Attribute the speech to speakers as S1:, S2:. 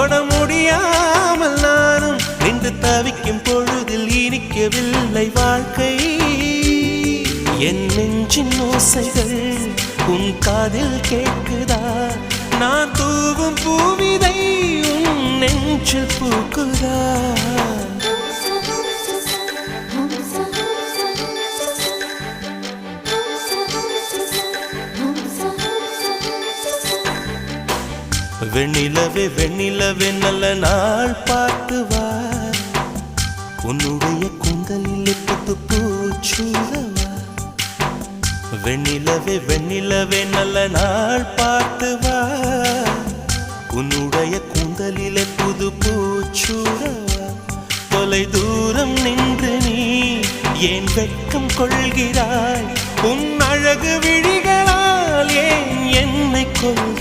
S1: தொட முடியாமல் நானும் நின்று தவிக்கும் பொழுதில் இனிக்கவில்லை வாழ்க்கை. என் நெஞ்சின் ஓசைகள் உன் காதில் கேட்குதா? நான் தூவும் பூவிதை உன் நெஞ்சில் பூக்குதா? வெண்ணிலவே வெண்ணிலவே நல்ல நாள் பார்த்து வா, உன்னுடைய கூந்தலில் புத்து பூச்சூடவா. வெண்ணிலவே வெண்ணிலவே நல்ல நாள் பார்த்து வா, உன்னுடைய கூந்தலில் புது பூச்சூடவா. தொலை தூரம் நின்று நீ ஏன் வெட்கம் கொள்கிறாய்? உன் அழகு விழிகளால் ஏன் என்னை கொள்கிறாய்?